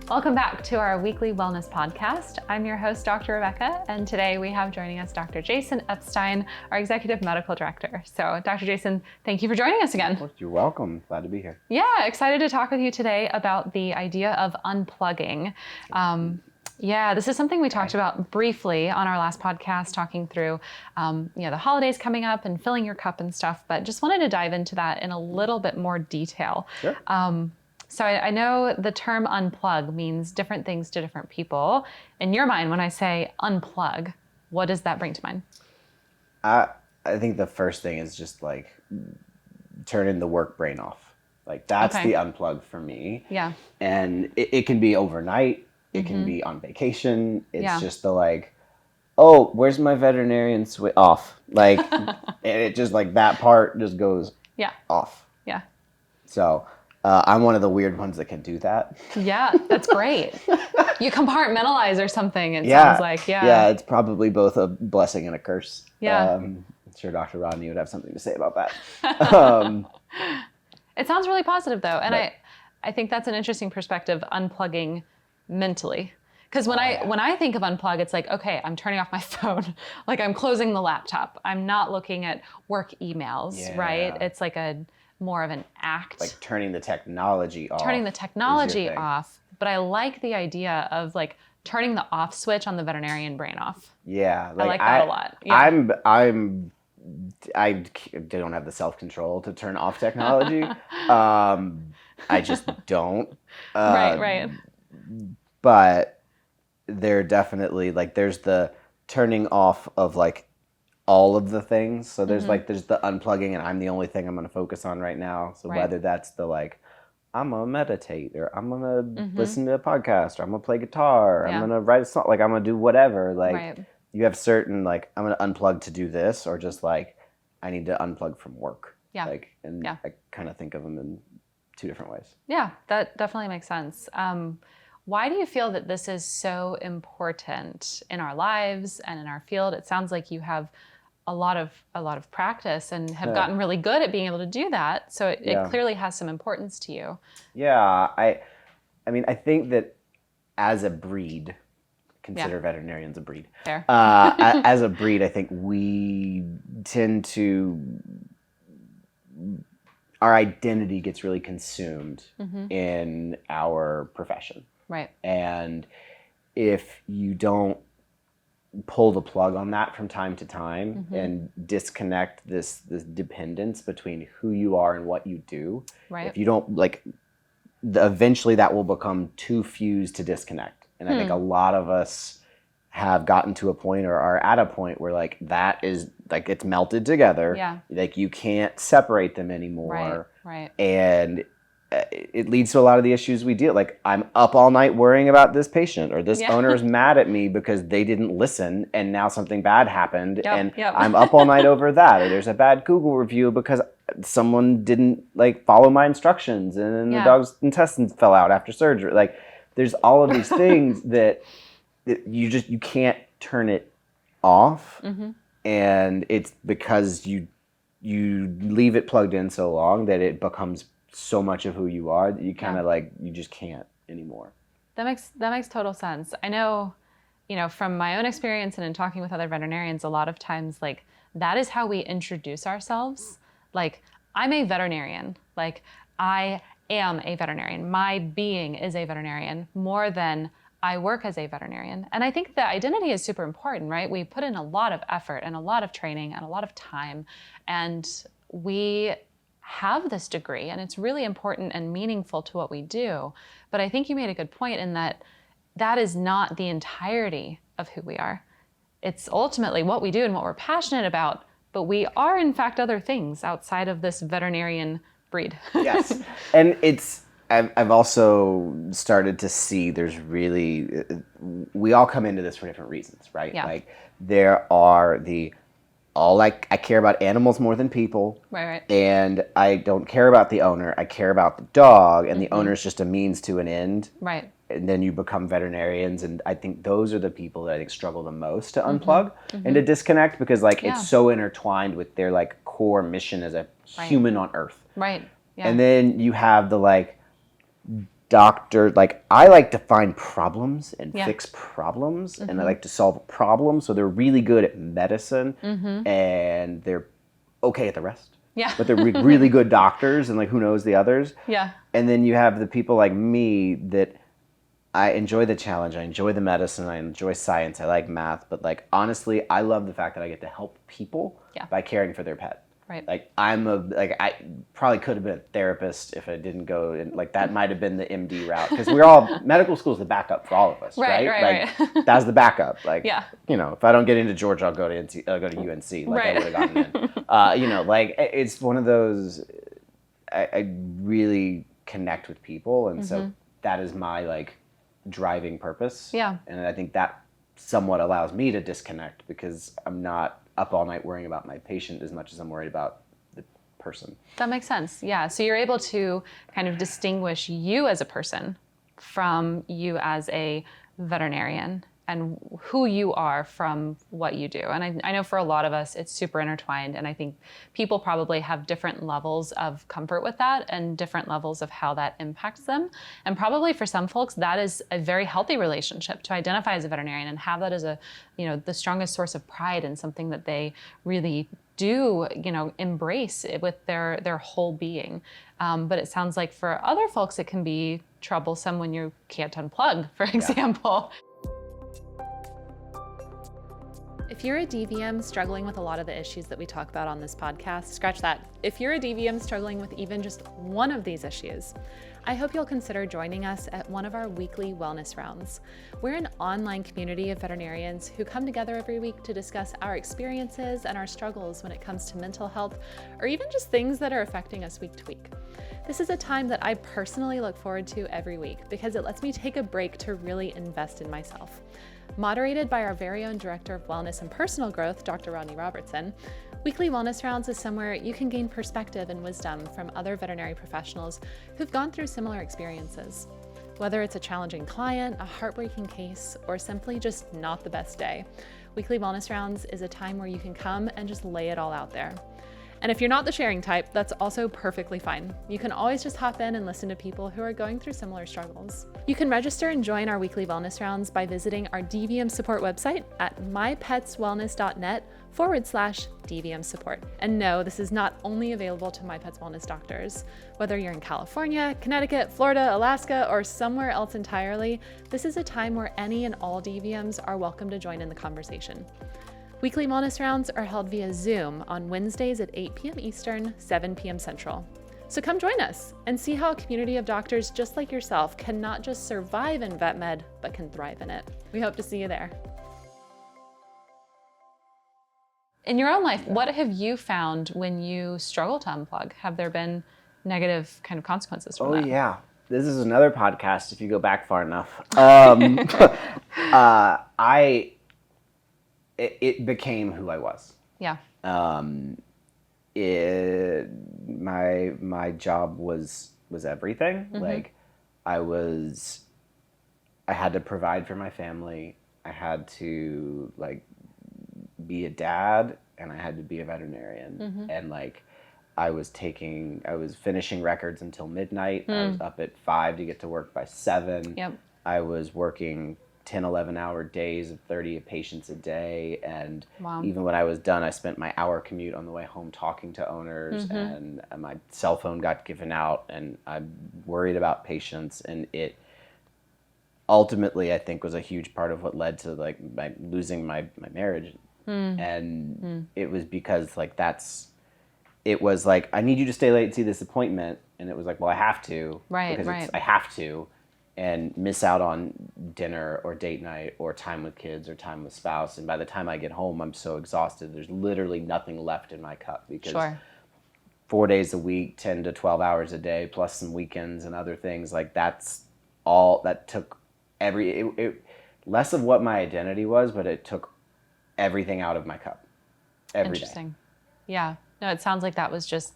Welcome back to our weekly wellness podcast. I'm your host, Dr. Rebekah, and today we have joining us Dr. Jason Epstein, our Executive Medical Director. So, Dr. Jason, thank you for joining us again. Of course, you're welcome. Glad to be here. Yeah, excited to talk with you today about the idea of unplugging. This is something we talked about briefly on our last podcast, talking through, the holidays coming up and filling your cup and stuff, but just wanted to dive into that in a little bit more detail. Sure. So I know the term unplug means different things to different people. In your mind, when I say unplug, what does that bring to mind? I think the first thing is just like turning the work brain off. Like that's the unplug for me. Yeah. And it can be overnight. It can be on vacation. It's just the like, oh, where's my veterinarian switch off? Like, and it just like that part just goes off. Yeah. So I'm one of the weird ones that can do that. Yeah, that's great. You compartmentalize or something, it sounds like. Yeah, it's probably both a blessing and a curse. Yeah. I'm sure Dr. Rodney would have something to say about that. It sounds really positive, though. And I think that's an interesting perspective, unplugging mentally. Because when I think of unplug, it's like, okay, I'm turning off my phone. Like I'm closing the laptop. I'm not looking at work emails, right? It's like more of an act. Like turning the technology off. Turning the technology off. But I like the idea of like turning the off switch on the veterinarian brain off. Yeah. I like that a lot. Yeah. I don't have the self-control to turn off technology. I just don't. Right. But there definitely like there's the turning off of like all of the things. So there's there's the unplugging and I'm the only thing I'm going to focus on right now. So whether that's the like, I'm going to meditate or I'm going to listen to a podcast or I'm going to play guitar or I'm going to write a song, like I'm going to do whatever. Like you have certain like, I'm going to unplug to do this or just like, I need to unplug from work. Yeah. Like, and I kind of think of them in two different ways. Yeah, that definitely makes sense. Why do you feel that this is so important in our lives and in our field? It sounds like you have a lot of practice and have gotten really good at being able to do that. So it clearly has some importance to you. Yeah, I mean, I think that as a breed, consider veterinarians a breed. Fair. As a breed, I think we tend to, our identity gets really consumed in our profession. Right. And if you don't pull the plug on that from time to time and disconnect this dependence between who you are and what you do, if you don't like, eventually that will become too fused to disconnect. And I think a lot of us have gotten to a point or are at a point where like that is like it's melted together. Yeah. Like you can't separate them anymore. Right. And it leads to a lot of the issues we deal. Like I'm up all night worrying about this patient or this owner is mad at me because they didn't listen and now something bad happened and I'm up all night over that. Or there's a bad Google review because someone didn't like follow my instructions and then the dog's intestines fell out after surgery. Like there's all of these things that you can't turn it off. And it's because you leave it plugged in so long that it becomes so much of who you are that you kind of like you just can't anymore. That makes total sense. I know, from my own experience and in talking with other veterinarians, a lot of times like that is how we introduce ourselves. Like I'm a veterinarian. Like I am a veterinarian. My being is a veterinarian more than I work as a veterinarian. And I think that identity is super important, right? We put in a lot of effort and a lot of training and a lot of time, and we have this degree and it's really important and meaningful to what we do. But I think you made a good point in that is not the entirety of who we are. It's ultimately what we do and what we're passionate about, but we are in fact other things outside of this veterinarian breed. Yes. And I've also started to see there's really, we all come into this for different reasons, right? Yeah. Like there are I care about animals more than people. Right. And I don't care about the owner. I care about the dog, and the owner is just a means to an end. Right. And then you become veterinarians, and I think those are the people that I think struggle the most to unplug and to disconnect because it's so intertwined with their like core mission as a human on Earth. Right. Yeah. And then you have the like doctor, like I like to find problems and fix problems, Mm-hmm. and I like to solve problems. So they're really good at medicine, and they're okay at the rest. Yeah. But they're really good doctors, and like who knows the others. Yeah. And then you have the people like me that I enjoy the challenge. I enjoy the medicine. I enjoy science. I like math. But like honestly, I love the fact that I get to help people by caring for their pet. Right. Like I probably could have been a therapist if I didn't go, and like that might have been the MD route, because we're all, medical school is the backup for all of us, right? Right. That's the backup. Like, yeah. you know, if I don't get into Georgia, I'll go to UNC. Like I would have gotten in. You know, like it's one of those. I really connect with people, and so that is my like driving purpose. Yeah. And I think that somewhat allows me to disconnect, because I'm not up all night worrying about my patient as much as I'm worried about the person. That makes sense. Yeah. So you're able to kind of distinguish you as a person from you as a veterinarian, and who you are from what you do. And I know for a lot of us, it's super intertwined. And I think people probably have different levels of comfort with that and different levels of how that impacts them. And probably for some folks, that is a very healthy relationship, to identify as a veterinarian and have that as a, you know, the strongest source of pride and something that they really do, you know, embrace it with their whole being. But it sounds like for other folks, it can be troublesome when you can't unplug, for example. If you're a DVM struggling with a lot of the issues that we talk about on this podcast, scratch that. If you're a DVM struggling with even just one of these issues, I hope you'll consider joining us at one of our weekly wellness rounds. We're an online community of veterinarians who come together every week to discuss our experiences and our struggles when it comes to mental health, or even just things that are affecting us week to week. This is a time that I personally look forward to every week, because it lets me take a break to really invest in myself. Moderated by our very own Director of Wellness and Personal Growth, Dr. Rodney Robertson, Weekly Wellness Rounds is somewhere you can gain perspective and wisdom from other veterinary professionals who've gone through similar experiences. Whether it's a challenging client, a heartbreaking case, or simply just not the best day, Weekly Wellness Rounds is a time where you can come and just lay it all out there. And if you're not the sharing type, that's also perfectly fine. You can always just hop in and listen to people who are going through similar struggles. You can register and join our weekly wellness rounds by visiting our DVM support website at mypetswellness.net/DVM support. And no, this is not only available to My Pets Wellness doctors. Whether you're in California, Connecticut, Florida, Alaska, or somewhere else entirely, this is a time where any and all DVMs are welcome to join in the conversation. Weekly wellness rounds are held via Zoom on Wednesdays at 8 p.m. Eastern, 7 p.m. Central. So come join us and see how a community of doctors just like yourself can not just survive in vet med, but can thrive in it. We hope to see you there. In your own life, what have you found when you struggle to unplug? Have there been negative kind of consequences from that? Oh yeah. This is another podcast if you go back far enough. It became who I was. Yeah. My job was everything. Mm-hmm. Like I had to provide for my family. I had to like be a dad, and I had to be a veterinarian. Mm-hmm. And like I was finishing records until midnight. I was up at 5 to get to work by 7. Yep. I was working 10, 11-hour days of 30 patients a day. And even when I was done, I spent my hour commute on the way home talking to owners, and my cell phone got given out, and I'm worried about patients. And it ultimately, I think, was a huge part of what led to like losing my marriage. And it was because like it was like, I need you to stay late and see this appointment. And it was like, well, I have to. Right. I have to. And miss out on dinner or date night or time with kids or time with spouse. And by the time I get home, I'm so exhausted. There's literally nothing left in my cup, because 4 days a week, 10 to 12 hours a day, plus some weekends and other things, like that's all that took less of what my identity was, but it took everything out of my cup. Interesting. Yeah. No, it sounds like that was just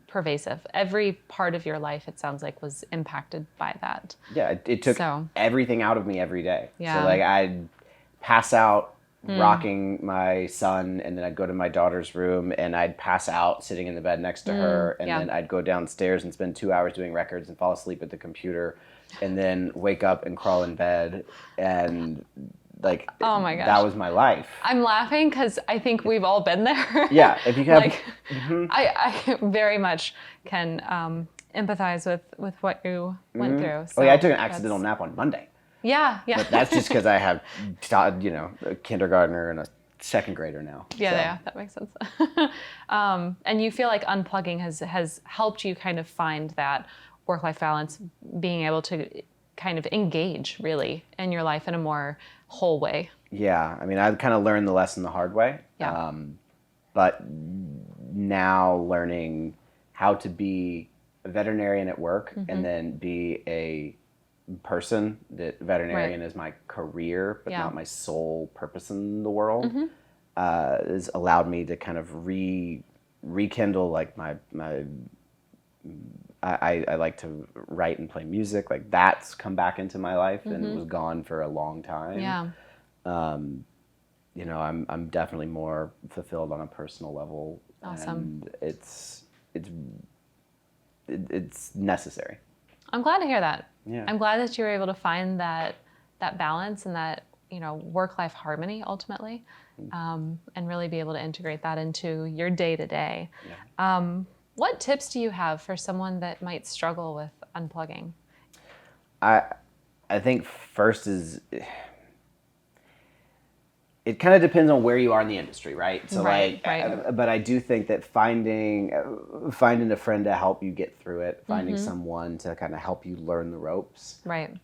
pervasive. Every part of your life, it sounds like, was impacted by that. Yeah, it took everything out of me every day. Yeah. So like I'd pass out rocking my son, and then I'd go to my daughter's room and I'd pass out sitting in the bed next to her, and then I'd go downstairs and spend 2 hours doing records and fall asleep at the computer, and then wake up and crawl in bed, and like, oh my gosh, that was my life. I'm laughing because I think we've all been there. Yeah, if you have, like, I very much can empathize with what you went through. So oh yeah, I took an accidental nap on Monday. Yeah. But that's just because I have, a kindergartner and a second grader now. Yeah, that makes sense. And you feel like unplugging has helped you kind of find that work-life balance, being able to kind of engage really in your life in a more whole way. Yeah, I mean, I kind of learned the lesson the hard way. Yeah. But now learning how to be a veterinarian at work and then be a person, that veterinarian is my career, but not my sole purpose in the world, has allowed me to kind of rekindle like I like to write and play music. Like, that's come back into my life and it was gone for a long time. Yeah. I'm definitely more fulfilled on a personal level. Awesome. And it's necessary. I'm glad to hear that. Yeah. I'm glad that you were able to find that balance and that, work-life harmony ultimately, and really be able to integrate that into your day-to-day. Yeah. What tips do you have for someone that might struggle with unplugging? I think first is, it kind of depends on where you are in the industry, right? So right. But I do think that finding a friend to help you get through it, finding someone to kind of help you learn the ropes, right,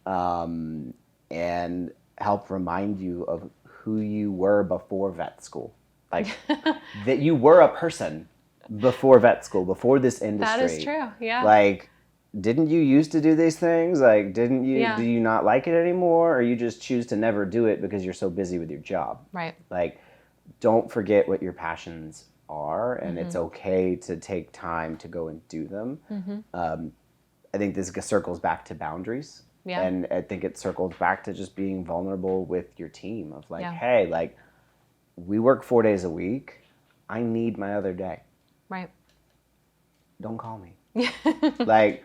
and help remind you of who you were before vet school, like that you were a person before vet school, before this industry. That is true. Yeah. Like, didn't you used to do these things? Like, didn't you? Yeah. Do you not like it anymore, or you just choose to never do it because you're so busy with your job? Right. Like, don't forget what your passions are, and it's okay to take time to go and do them. I think this circles back to boundaries. Yeah. And I think it circles back to just being vulnerable with your team of like, hey, like, we work 4 days a week. I need my other day. Right. Don't call me. Like,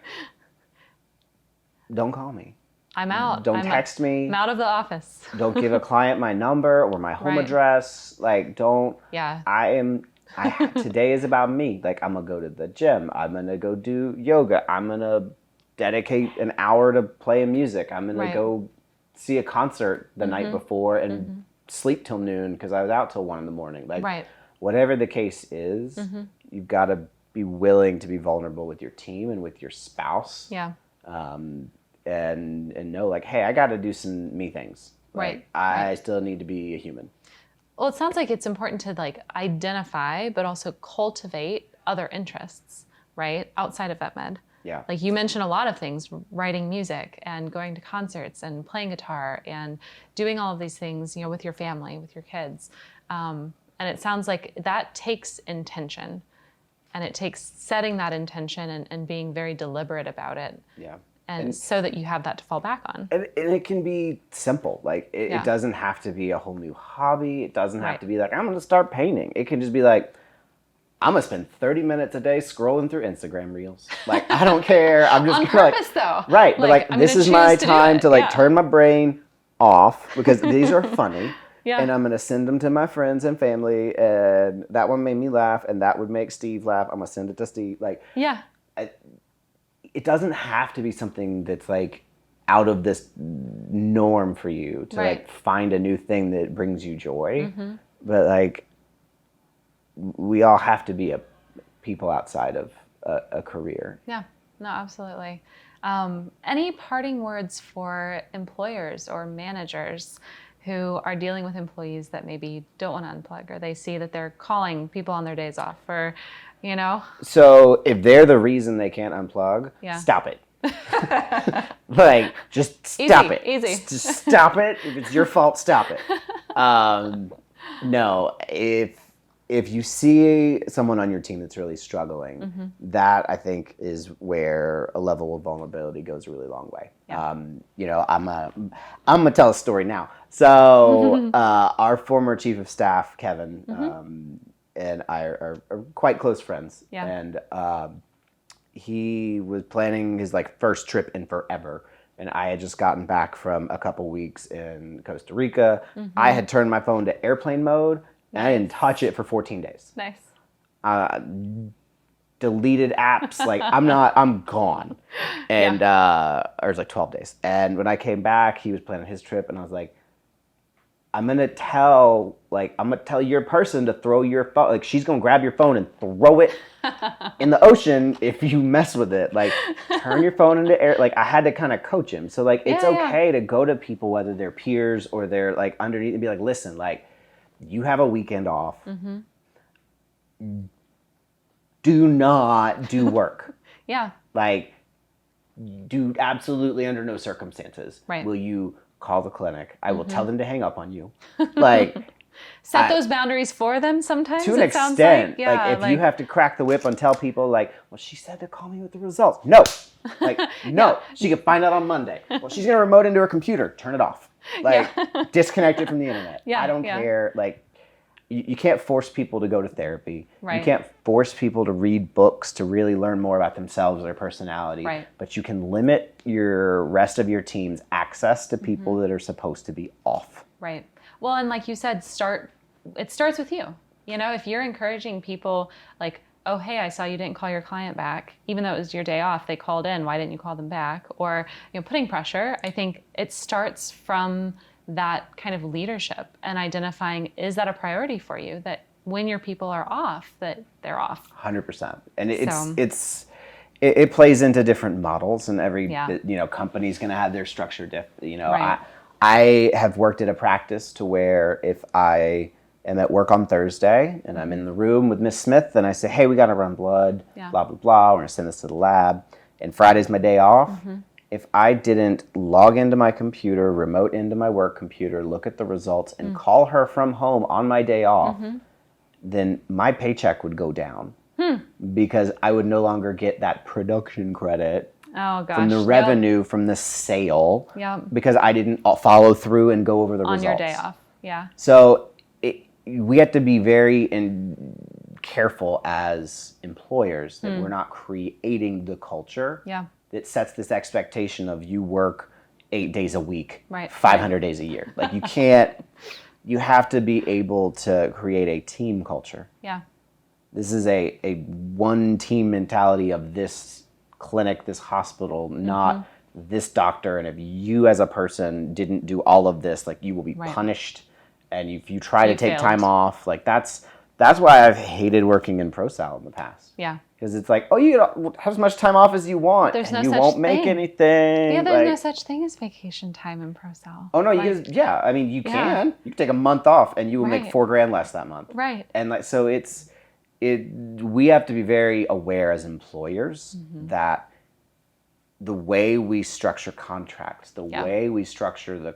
don't call me. I'm out. Don't text me. I'm out of the office. Don't give a client my number or my home address. Like, don't. Yeah. Today is about me. Like, I'm going to go to the gym. I'm going to go do yoga. I'm going to dedicate an hour to playing music. I'm going to go see a concert the night before and sleep till noon because I was out till 1 a.m. Like, whatever the case is, you've got to be willing to be vulnerable with your team and with your spouse. Yeah. And know, like, hey, I got to do some me things. Like, I still need to be a human. Well, it sounds like it's important to like identify, but also cultivate other interests, right? Outside of vet med. Yeah. Like, you mentioned a lot of things, writing music and going to concerts and playing guitar and doing all of these things, with your family, with your kids. And it sounds like that takes intention, and it takes setting that intention and being very deliberate about it. Yeah. And so that you have that to fall back on. And it can be simple. Like, it doesn't have to be a whole new hobby. It doesn't have to be like, I'm going to start painting. It can just be like, I'm going to spend 30 minutes a day scrolling through Instagram reels. Like, I don't care. I'm just on purpose, though. Right. But like, this is my time to like turn my brain off because these are funny. Yeah. And I'm going to send them to my friends and family. And that one made me laugh. And that would make Steve laugh. I'm going to send it to Steve. Like, yeah. It doesn't have to be something that's like out of this norm for you to like find a new thing that brings you joy. But like, we all have to be people outside of a career. Yeah, no, absolutely. Any parting words for employers or managers who are dealing with employees that maybe don't want to unplug, or they see that they're calling people on their days off, or, So if they're the reason they can't unplug, stop it. Like, just stop it. Easy. Just stop it. If it's your fault, stop it. No, if if you see someone on your team that's really struggling, that I think is where a level of vulnerability goes a really long way. Yeah. I'm gonna tell a story now. So our former chief of staff, Kevin, and I are quite close friends. Yeah. And he was planning his first trip in forever. And I had just gotten back from a couple weeks in Costa Rica. I had turned my phone to airplane mode. And I didn't touch it for 14 days. Nice. Deleted apps. I'm gone. And, or it was 12 days. And when I came back, he was planning his trip. And I was like, I'm going to tell your person to throw your phone. She's going to grab your phone and throw it in the ocean if you mess with it. Turn your phone into air. I had to kind of coach him. So, it's okay to go to people, whether they're peers or they're, underneath, and be like, listen, you have a weekend off. Do not do work. Yeah. Do absolutely under no circumstances will you call the clinic. I will tell them to hang up on you. Set those boundaries for them sometimes. To an extent. If you have to crack the whip and tell people well, she said to call me with the results. No. No. She could find out on Monday. Well, she's going to remote into her computer. Turn it off. Disconnect it from the internet. I don't care. You can't force people to go to therapy. Right. You can't force people to read books to really learn more about themselves or their personality. Right. But you can limit your rest of your team's access to people that are supposed to be off. Right. Well, and like you said, it starts with you. If you're encouraging people oh, hey, I saw you didn't call your client back, even though it was your day off, they called in, why didn't you call them back? Or, putting pressure, I think it starts from that kind of leadership and identifying, is that a priority for you? That when your people are off, that they're off. 100%. And it plays into different models, and every company's going to have their structure Right. I have worked at a practice to where if I am at work on Thursday and I'm in the room with Miss Smith and I say, hey, we got to run blood, blah, blah, blah, we're going to send this to the lab, and Friday's my day off, if I didn't log into my computer, remote into my work computer, look at the results, and call her from home on my day off, then my paycheck would go down because I would no longer get that production credit from the revenue from the sale because I didn't follow through and go over the results. On your day off, yeah. So we have to be very careful as employers that we're not creating the culture that sets this expectation of you work 8 days a week, 500 days a year. You can't, you have to be able to create a team culture. Yeah. This is a one team mentality of this clinic, this hospital, not this doctor. And if you as a person didn't do all of this, you will be punished. And if you try to take time off, that's why I've hated working in ProSal in the past. Yeah. Because it's you have as much time off as you want. There's no you such won't make thing. Anything. Yeah, there's no such thing as vacation time in ProSal. Oh no, you can. You can take a month off and you will make $4,000 less that month. Right. And so we have to be very aware as employers that the way we structure contracts, the way we structure the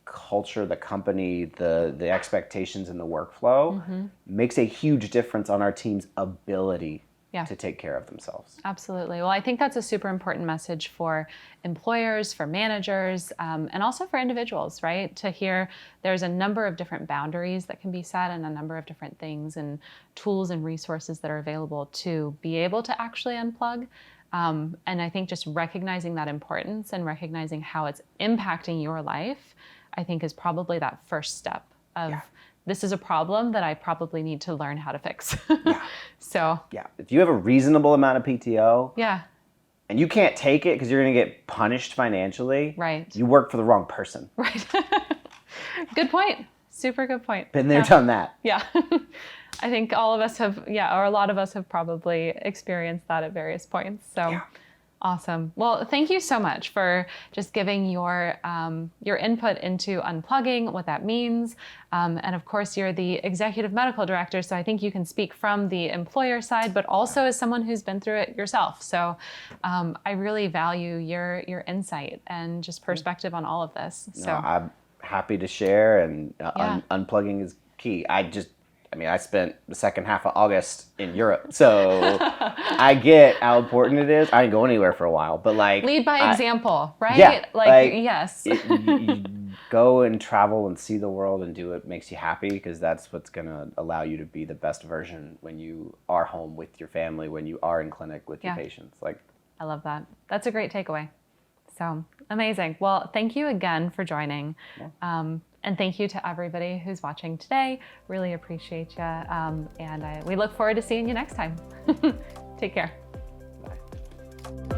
culture, the company, the expectations in the workflow makes a huge difference on our team's ability to take care of themselves. Absolutely. Well, I think that's a super important message for employers, for managers, and also for individuals, right? To hear there's a number of different boundaries that can be set and a number of different things and tools and resources that are available to be able to actually unplug. And I think just recognizing that importance and recognizing how it's impacting your life, I think is probably that first step of this is a problem that I probably need to learn how to fix. So if you have a reasonable amount of PTO, and you can't take it because you're going to get punished financially, right? You work for the wrong person. Right. Good point. Super good point. Been there, done that. Yeah. I think all of us have, or a lot of us have probably experienced that at various points. So awesome. Well, thank you so much for just giving your input into unplugging, what that means. And of course, you're the executive medical director, so I think you can speak from the employer side, but also as someone who's been through it yourself. So I really value your insight and just perspective on all of this. So I'm happy to share, and unplugging is key. I I mean, I spent the second half of August in Europe, so I get how important it is. I didn't go anywhere for a while, but like lead by example, right? Yeah, like yes. You go and travel and see the world and do what makes you happy, because that's what's gonna allow you to be the best version when you are home with your family, when you are in clinic with your patients. Like, I love that. That's a great takeaway. So amazing. Well, thank you again for joining. And thank you to everybody who's watching today. Really appreciate you. And we look forward to seeing you next time. Take care. bye.